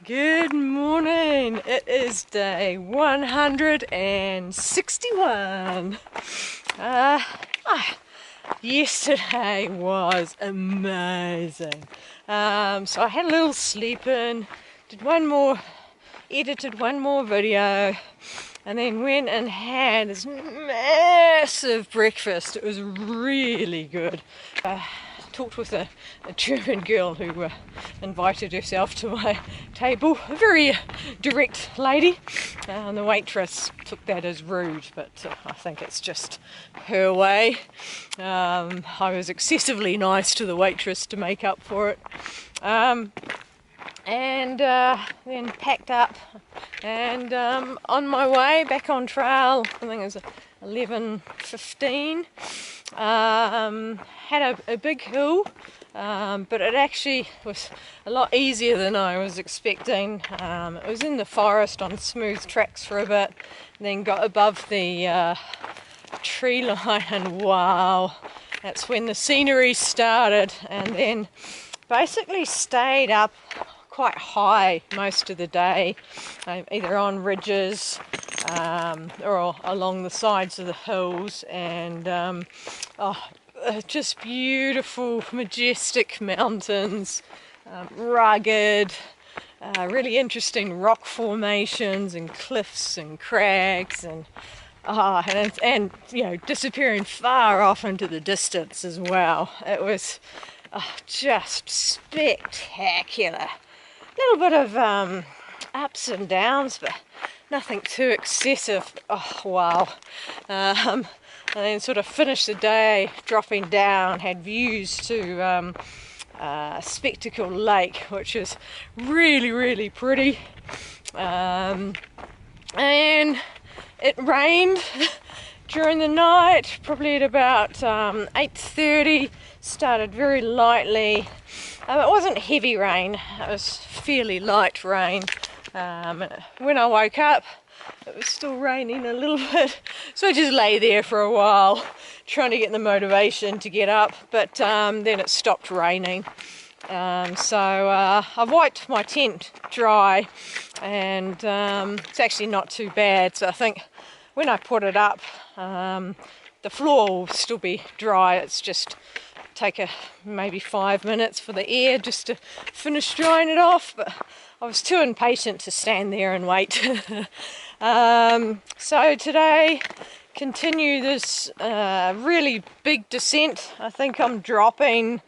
Good morning. It is day 161. Yesterday was amazing. So I had a little sleep in, edited one more video, and then went and had this massive breakfast. It was really good. Talked with a German girl who invited herself to my table. A very direct lady. The waitress took that as rude, but I think it's just her way. I was excessively nice to the waitress to make up for it. And then packed up and on my way back on trail. I think it was 11:15. Had a big hill, but it actually was a lot easier than I was expecting. It was in the forest on smooth tracks for a bit, then got above the tree line, and wow, that's when the scenery started. And then basically stayed up quite high most of the day, either on ridges or along the sides of the hills, and just beautiful, majestic mountains, rugged, really interesting rock formations and cliffs and crags, and you know, disappearing far off into the distance as well. It was just spectacular. A little bit of ups and downs, but nothing too excessive. Oh wow. And then sort of finished the day dropping down, had views to Spectacle Lake, which is really, really pretty. And it rained during the night, probably at about 8:30, started very lightly. It wasn't heavy rain, it was fairly light rain. When I woke up, it was still raining a little bit, so I just lay there for a while, trying to get the motivation to get up, but then it stopped raining. So I've wiped my tent dry, and it's actually not too bad. So I think when I put it up, the floor will still be dry. It's just take maybe 5 minutes for the air just to finish drying it off, but I was too impatient to stand there and wait. So today, continue this really big descent. I think I'm dropping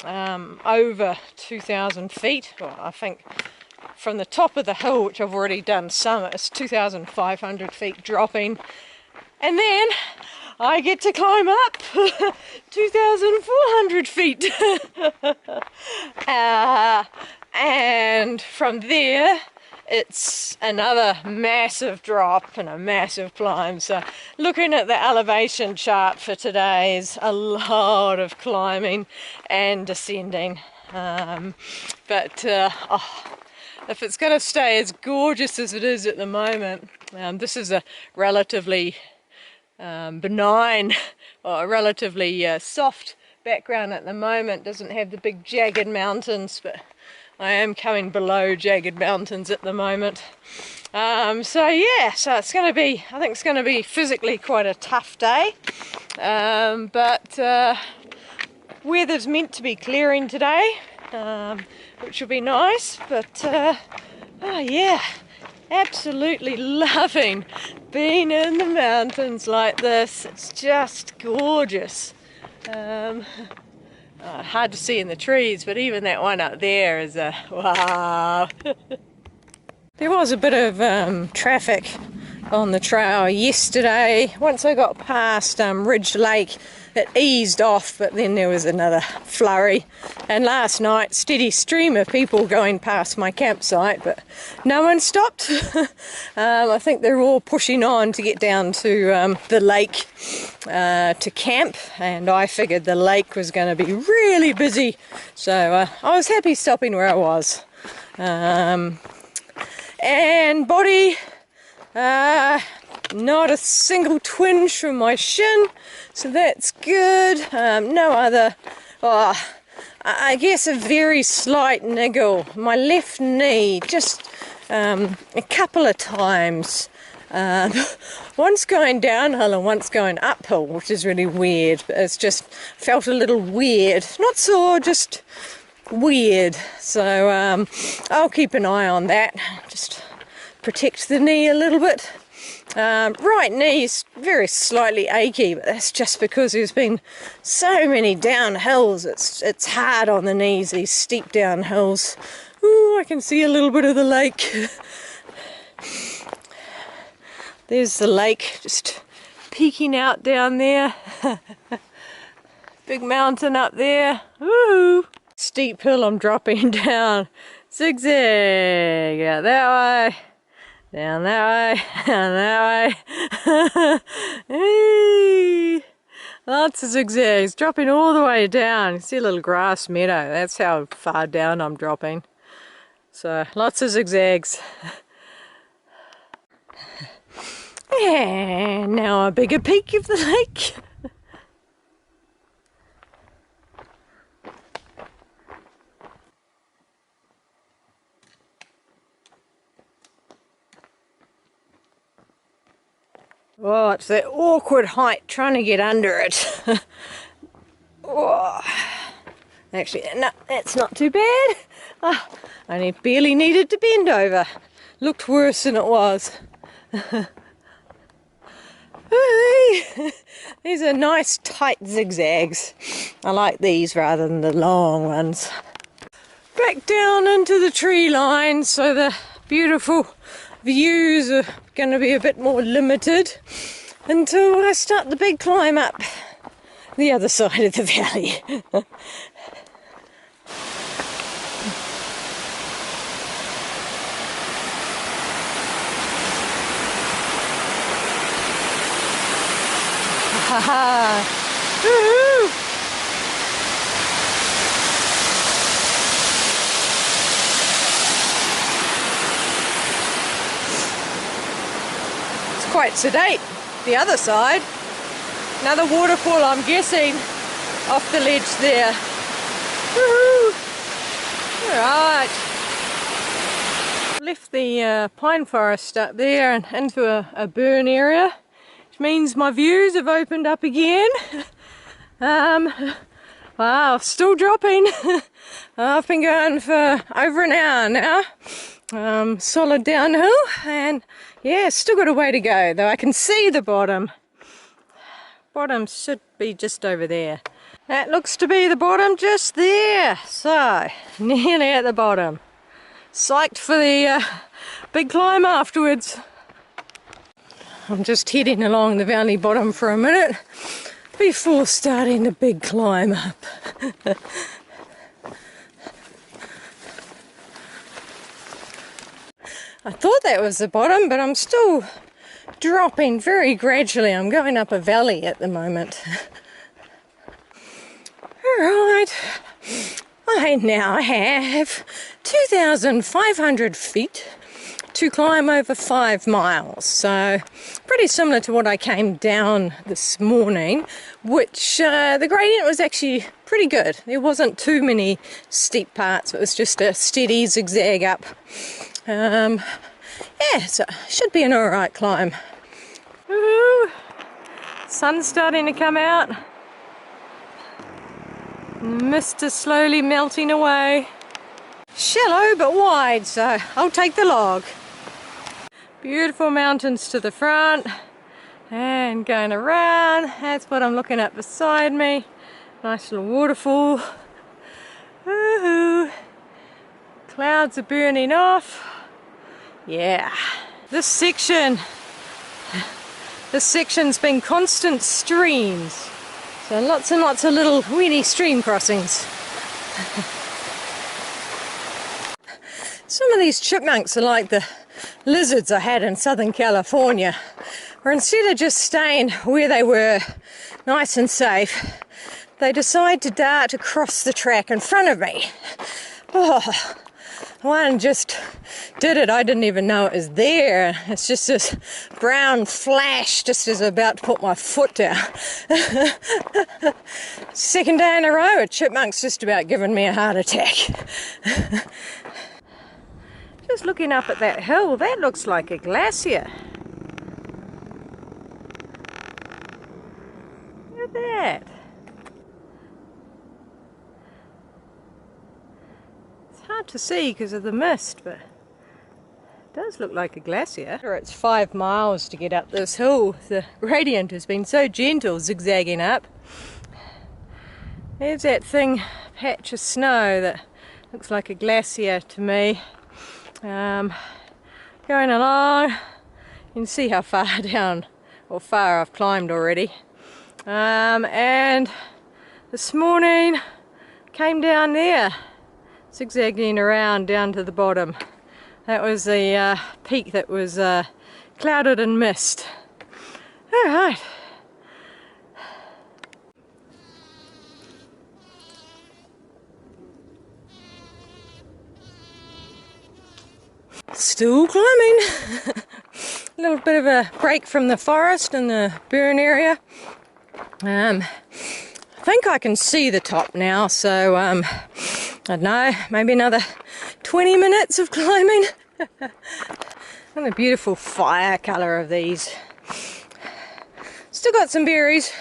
over 2,000 feet. Well, I think from the top of the hill, which I've already done some, it's 2,500 feet dropping, and then I get to climb up 2,400 feet. And from there, it's another massive drop and a massive climb. So looking at the elevation chart for today is a lot of climbing and descending. But if it's going to stay as gorgeous as it is at the moment, this is a relatively benign or a relatively soft background at the moment. Doesn't have the big jagged mountains, but I am coming below jagged mountains at the moment. So yeah, so it's going to be, I think it's going to be physically quite a tough day, but weather's meant to be clearing today, which will be nice. But oh yeah, absolutely loving being in the mountains like this. It's just gorgeous. Hard to see in the trees, but even that one up there is a wow. There was a bit of traffic on the trail yesterday. Once I got past Ridge Lake, it eased off, but then there was another flurry. And last night, steady stream of people going past my campsite, but no one stopped. I think they're all pushing on to get down to the lake to camp, and I figured the lake was going to be really busy, so I was happy stopping where I was. And body, not a single twinge from my shin, so that's good. No other, I guess a very slight niggle. My left knee, just a couple of times. Once going downhill and once going uphill, which is really weird. But it's just felt a little weird. Not sore, just weird. So I'll keep an eye on that. Just protect the knee a little bit. Right knee is very slightly achy, but that's just because there's been so many downhills. It's hard on the knees, these steep downhills. Ooh, I can see a little bit of the lake. There's the lake just peeking out down there. Big mountain up there. Ooh. Steep hill I'm dropping down. Zigzag out that way. Down that way, down that way. Hey. Lots of zigzags, dropping all the way down. You see a little grass meadow, that's how far down I'm dropping. So, lots of zigzags. And now a bigger peek of the lake. Oh, it's that awkward height trying to get under it. Oh. Actually, no, that's not too bad. Oh, I barely needed to bend over. Looked worse than it was. These are nice tight zigzags. I like these rather than the long ones. Back down into the tree line, so the beautiful views are going to be a bit more limited until I start the big climb up the other side of the valley. Haha! Woohoo! Quite sedate. The other side, another waterfall I'm guessing off the ledge there. Woohoo! Alright. Left the pine forest up there and into a burn area, which means my views have opened up again. Wow, still dropping. I've been going for over an hour now. Solid downhill, and yeah, still got a way to go, though I can see the bottom. Bottom should be just over there. That looks to be the bottom just there. So, nearly at the bottom. Psyched for the big climb afterwards. I'm just heading along the valley bottom for a minute before starting the big climb up. I thought that was the bottom, but I'm still dropping very gradually. I'm going up a valley at the moment. Alright, I now have 2,500 feet to climb over 5 miles. So pretty similar to what I came down this morning, which the gradient was actually pretty good. There wasn't too many steep parts. It was just a steady zigzag up. Yeah, so should be an alright climb. Woohoo! Sun's starting to come out. Mist is slowly melting away. Shallow but wide, so I'll take the log. Beautiful mountains to the front and going around. That's what I'm looking at beside me. Nice little waterfall. Woohoo! Clouds are burning off. Yeah, this section's been constant streams, so lots and lots of little weedy stream crossings. Some of these chipmunks are like the lizards I had in Southern California, where instead of just staying where they were, nice and safe, they decide to dart across the track in front of me. Oh, one just did it. I didn't even know it was there. It's just this brown flash just as I'm about to put my foot down. Second day in a row, a chipmunk's just about given me a heart attack. Just looking up at that hill, that looks like a glacier. Look at that. It's hard to see because of the mist, but it does look like a glacier. It's 5 miles to get up this hill. The gradient has been so gentle, zigzagging up. There's that thing, patch of snow that looks like a glacier to me. Going along, you can see how far down or far I've climbed already. And this morning came down there, zigzagging around down to the bottom. That was the peak that was clouded in mist. All right. Still climbing. A little bit of a break from the forest and the burn area. I think I can see the top now, so I don't know, maybe another 20 minutes of climbing. And the beautiful fire colour of these. Still got some berries.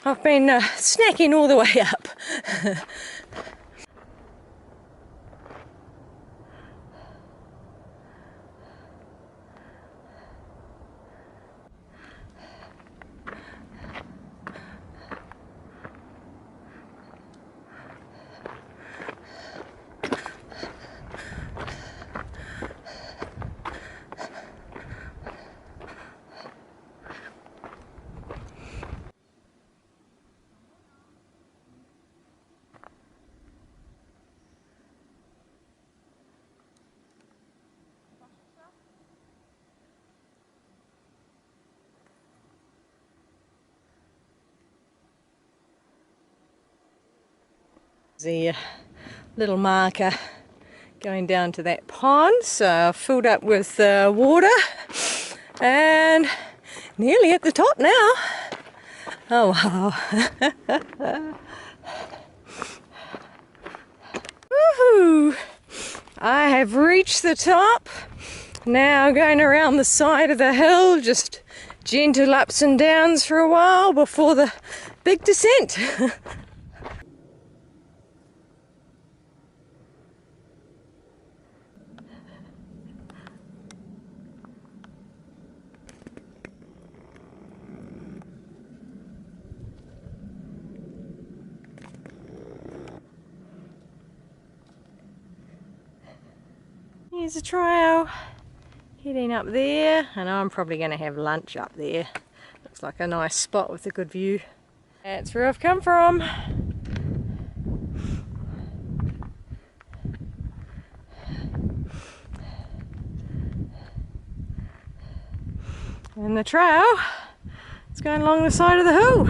I've been snacking all the way up. The little marker going down to that pond, so I've filled up with water and nearly at the top now. Oh wow. Woohoo! I have reached the top. Now going around the side of the hill, just gentle ups and downs for a while before the big descent. Here's a trail heading up there, and I'm probably going to have lunch up there. Looks like a nice spot with a good view. That's where I've come from. And the trail is going along the side of the hill.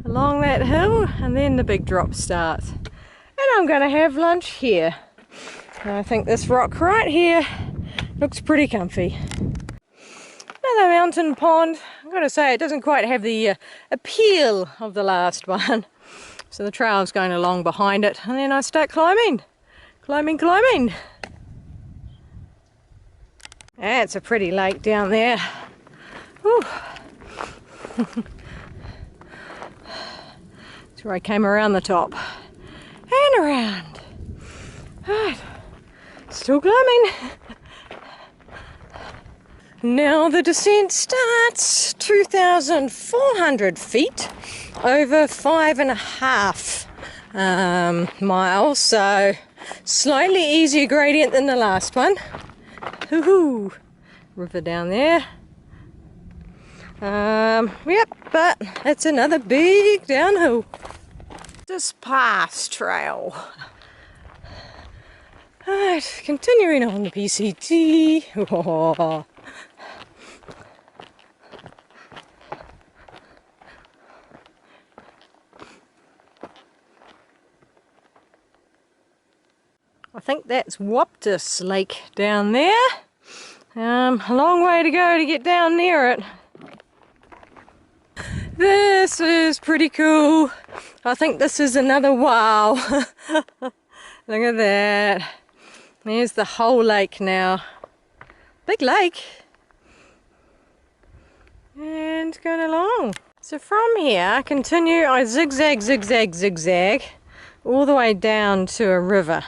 Along that hill, and then the big drop starts. And I'm going to have lunch here. I think this rock right here looks pretty comfy. Another mountain pond. I've got to say it doesn't quite have the appeal of the last one. So the trail's going along behind it, and then I start climbing. Climbing. That's a pretty lake down there. Whew. That's where I came around the top. And around. Right. Still climbing. Now the descent starts 2,400 feet over 5.5 miles, so slightly easier gradient than the last one. Hoo-hoo! River down there. Yep, but it's another big downhill. This pass trail. Alright, continuing on the PCT. Oh. I think that's Waptis Lake down there. A long way to go to get down near it. This is pretty cool. I think this is another wow. Look at that. There's the whole lake now. Big lake. And going along. So from here, I zigzag, zigzag, zigzag, all the way down to a river,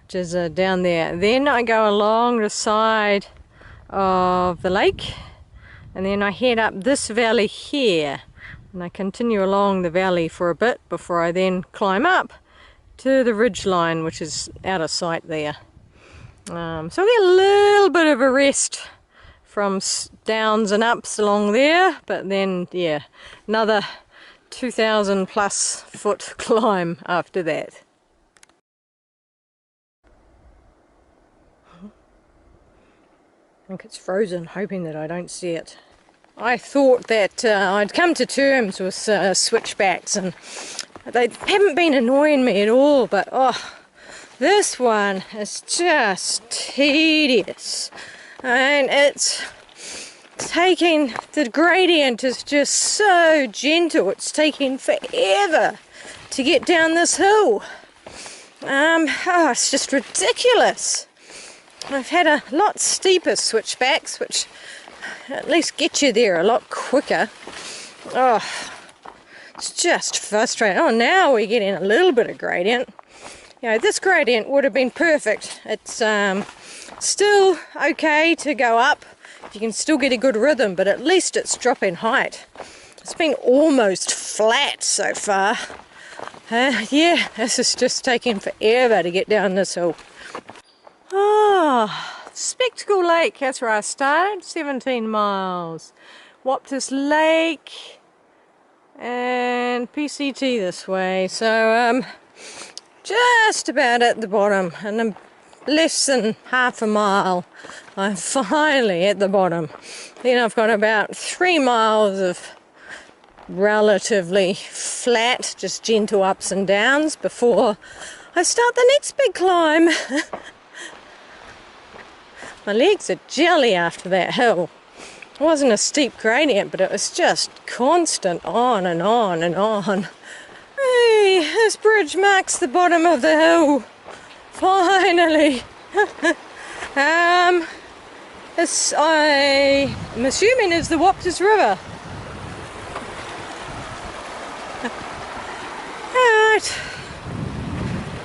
which is down there. Then I go along the side of the lake, and then I head up this valley here, and I continue along the valley for a bit before I then climb up to the ridge line, which is out of sight there. So I get a little bit of a rest from downs and ups along there, but then yeah, another 2,000 plus foot climb after that. I think it's frozen, hoping that I don't see it. I thought that I'd come to terms with switchbacks, and they haven't been annoying me at all, but oh, this one is just tedious. And it's taking, the gradient is just so gentle, it's taking forever to get down this hill. Oh, it's just ridiculous. I've had a lot steeper switchbacks, which at least get you there a lot quicker. Oh, it's just frustrating. Oh, now we're getting a little bit of gradient. You know, this gradient would have been perfect. It's still okay to go up. You can still get a good rhythm, but at least it's dropping height. It's been almost flat so far. Yeah, this is just taking forever to get down this hill. Oh, Spectacle Lake, that's where I started, 17 miles. Waptis Lake and PCT this way. So just about at the bottom, and I'm less than half a mile. I'm finally at the bottom. Then I've got about 3 miles of relatively flat, just gentle ups and downs before I start the next big climb. My legs are jelly after that hill. It wasn't a steep gradient, but it was just constant on and on and on. Hey, this bridge marks the bottom of the hill. Finally. This, I'm assuming, is the Waptis River. Alright.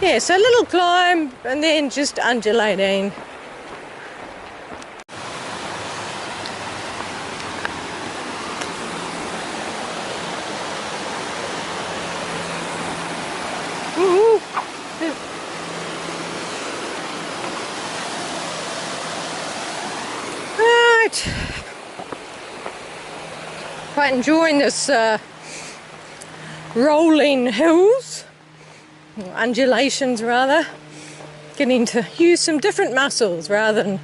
Yeah, so a little climb and then just undulating. Quite enjoying this rolling hills, or undulations rather, getting to use some different muscles rather than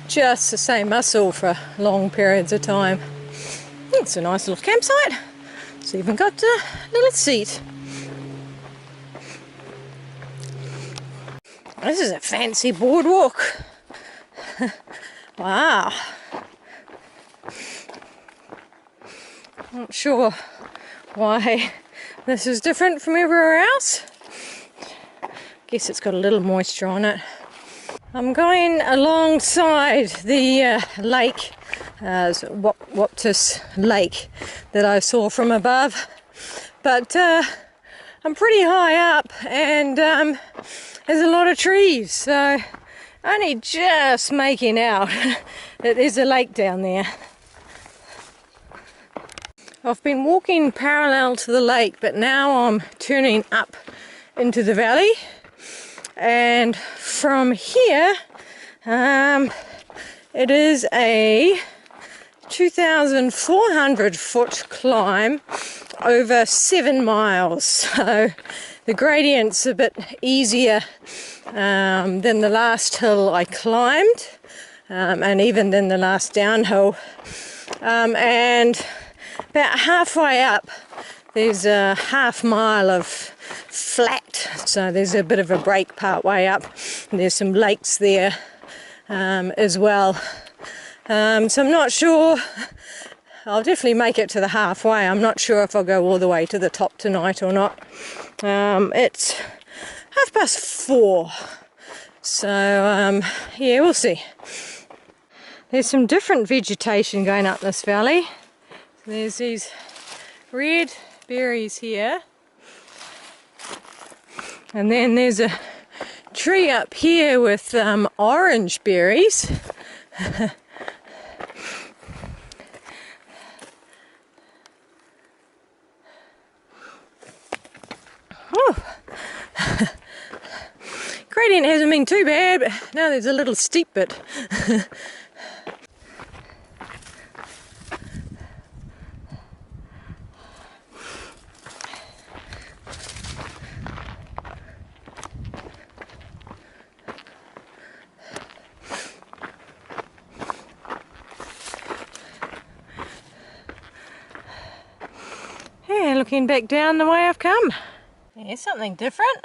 just the same muscle for long periods of time. It's a nice little campsite. It's even got a little seat. This is a fancy boardwalk. Wow. Not sure why this is different from everywhere else. Guess it's got a little moisture on it. I'm going alongside the lake, Waptis Lake, that I saw from above, but I'm pretty high up and there's a lot of trees, so only just making out that there's a lake down there. I've been walking parallel to the lake, but now I'm turning up into the valley, and from here it is a 2,400 foot climb over 7 miles, so the gradient's a bit easier than the last hill I climbed, and even than the last downhill, and about halfway up there's a half mile of flat, so there's a bit of a break part way up, And there's some lakes there as well. So I'm not sure. I'll definitely make it to the halfway. I'm not sure if I'll go all the way to the top tonight or not. It's 4:30. So yeah, we'll see. There's some different vegetation going up this valley. There's these red berries here. And then there's a tree up here with orange berries. Oh. Gradient hasn't been too bad, but now there's a little steep bit. Yeah, looking back down the way I've come. Yeah, something different.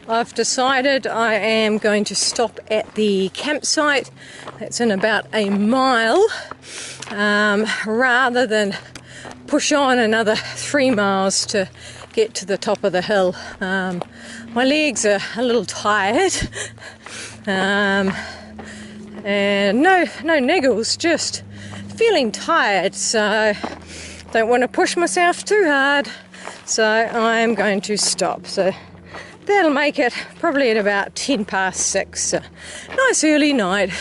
I've decided I am going to stop at the campsite. That's in about a mile, rather than push on another 3 miles to get to the top of the hill. My legs are a little tired, and no niggles, just feeling tired, so don't want to push myself too hard, so I'm going to stop. So that'll make it probably at about 6:10. So nice early night.